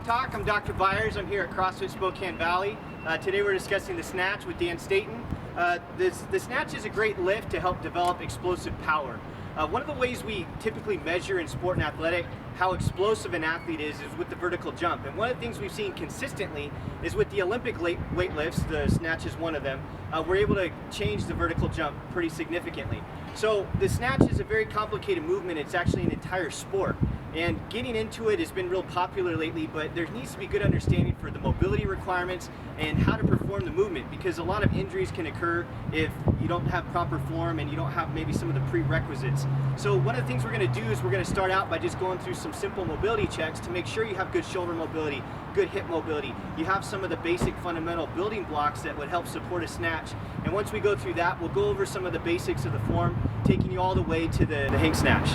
Talk. I'm Dr. Byers. I'm here at CrossFit Spokane Valley. Today we're discussing the Snatch with Dan Staton. The Snatch is a great lift to help develop explosive power. One of the ways we typically measure in sport and athletic how explosive an athlete is with the vertical jump. And one of the things we've seen consistently is with the Olympic weightlifts, the Snatch is one of them, we're able to change the vertical jump pretty significantly. So the Snatch is a very complicated movement. It's actually an entire sport. And getting into it has been real popular lately, but there needs to be good understanding for the mobility requirements and how to perform the movement, because a lot of injuries can occur if you don't have proper form and you don't have maybe some of the prerequisites. So one of the things we're going to do is we're going to start out by just going through some simple mobility checks to make sure you have good shoulder mobility, good hip mobility. You have some of the basic fundamental building blocks that would help support a snatch. And once we go through that, we'll go over some of the basics of the form, taking you all the way to the hang snatch.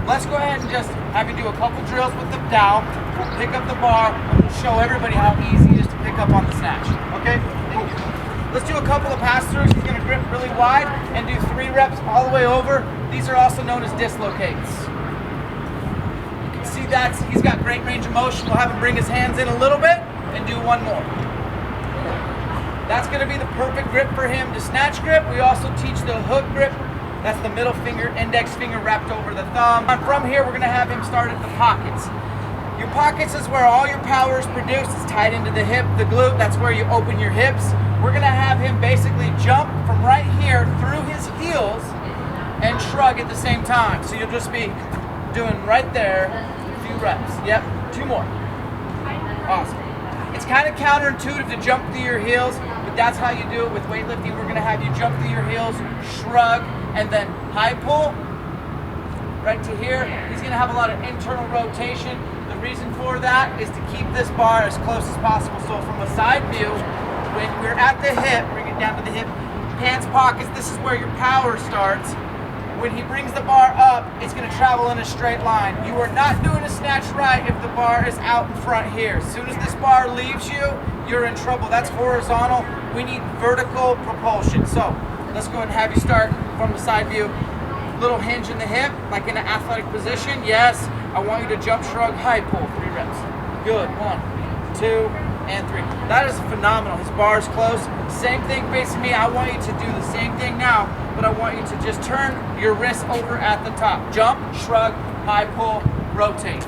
Let's go ahead and just have you do a couple drills with the dowel. We'll pick up the bar and we'll show everybody how easy it is to pick up on the snatch. Okay? Cool. Let's do a couple of pass-throughs. He's going to grip really wide and do 3 reps all the way over. These are also known as dislocates. You can see that he's got great range of motion. We'll have him bring his hands in a little bit and do one more. That's going to be the perfect grip for him to snatch grip. We also teach the hook grip. That's the middle finger, index finger wrapped over the thumb. And from here, we're going to have him start at the pockets. Your pockets is where all your power is produced. It's tied into the hip, the glute. That's where you open your hips. We're going to have him basically jump from right here through his heels and shrug at the same time. So you'll just be doing right there a few reps. Yep, 2 more. Awesome. It's kind of counterintuitive to jump through your heels, but that's how you do it with weightlifting. We're going to have you jump through your heels, shrug, and then high pull right to here. He's going to have a lot of internal rotation. The reason for that is to keep this bar as close as possible. So from a side view, when we're at the hip, bring it down to the hip, hands, pockets, this is where your power starts. When he brings the bar up, it's going to travel in a straight line. You are not doing a snatch right if the bar is out in front here. As soon as this bar leaves you, you're in trouble. That's horizontal. We need vertical propulsion. So let's go ahead and have you start from the side view. Little hinge in the hip, like in an athletic position. Yes, I want you to jump, shrug, high pull, 3 reps. Good, 1, 2, and 3. That is phenomenal. His bar is close. Same thing facing me. I want you to do the same thing now, but I want you to just turn your wrists over at the top. Jump, shrug, high pull, rotate.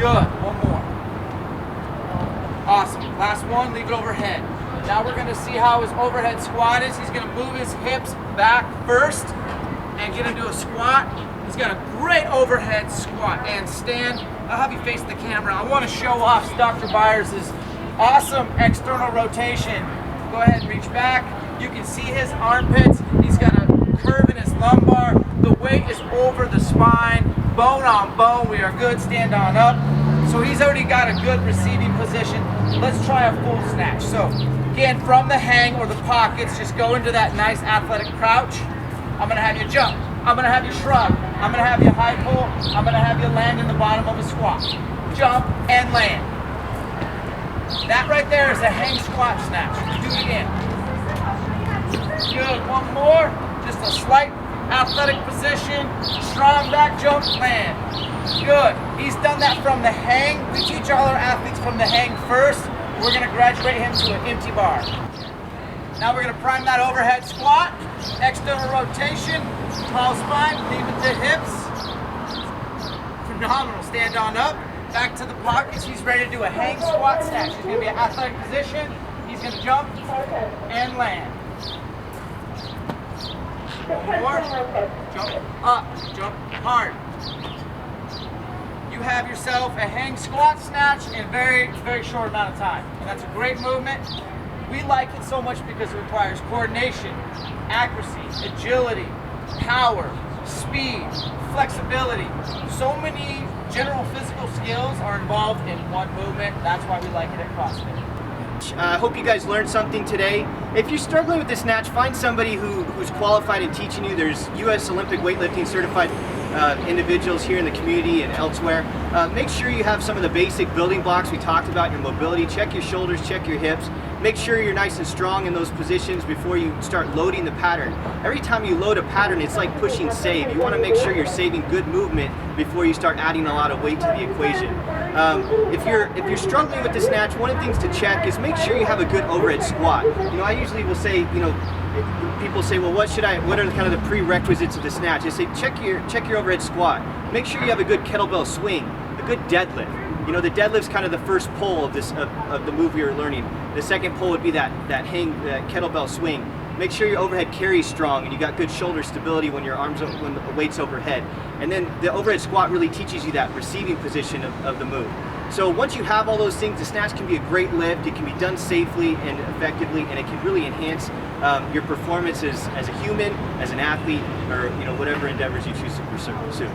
Good, 1 more. Awesome. Last one, leave it overhead. Now we're going to see how his overhead squat is. He's going to move his hips back first and get into a squat. He's got a great overhead squat and stand. I'll have you face the camera. I want to show off Dr. Byers' awesome external rotation. Go ahead and reach back. You can see his armpits. He's got a curve in his lumbar. The weight is over the spine, bone on bone. We are good. Stand on up. So he's already got a good receiving position. Let's try a full snatch. So again, from the hang or the pockets, just go into that nice athletic crouch. I'm going to have you jump. I'm going to have you shrug. I'm going to have you high pull. I'm going to have you land in the bottom of a squat. Jump and land. That right there is a hang squat snatch. Do it again. Good. 1 more. Just a slight athletic position. Strong back jump, land. Good. He's done that from the hang. We teach all our athletes from the hang first. We're going to graduate him to an empty bar. Now we're going to prime that overhead squat. External rotation. Tall spine. Leave it to hips. Phenomenal. Stand on up. Back to the pockets. He's ready to do a hang squat snatch. He's going to be an athletic position. He's going to jump and land. 1 more. Jump up. Jump hard. You have yourself a hang squat snatch in a very, very short amount of time. And that's a great movement. We like it so much because it requires coordination, accuracy, agility, power, speed, flexibility. So many general physical skills are involved in one movement. That's why we like it at CrossFit. I hope you guys learned something today. If you're struggling with the snatch, find somebody who's qualified in teaching you. There's U.S. Olympic weightlifting certified individuals here in the community and elsewhere. Make sure you have some of the basic building blocks we talked about, your mobility. Check your shoulders, check your hips. Make sure you're nice and strong in those positions before you start loading the pattern. Every time you load a pattern, it's like pushing save. You want to make sure you're saving good movement before you start adding a lot of weight to the equation. If you're struggling with the snatch, one of the things to check is make sure you have a good overhead squat. I usually will say, people say, well, what are the kind of the prerequisites of the snatch? I say, check your overhead squat. Make sure you have a good kettlebell swing, a good deadlift. The deadlift's kind of the first pull of the move you're learning. The second pull would be that kettlebell swing. Make sure your overhead carry's strong and you got good shoulder stability when when the weight's overhead. And then the overhead squat really teaches you that receiving position of the move. So once you have all those things, the snatch can be a great lift. It can be done safely and effectively, and it can really enhance your performance as a human, as an athlete, or whatever endeavors you choose to pursue.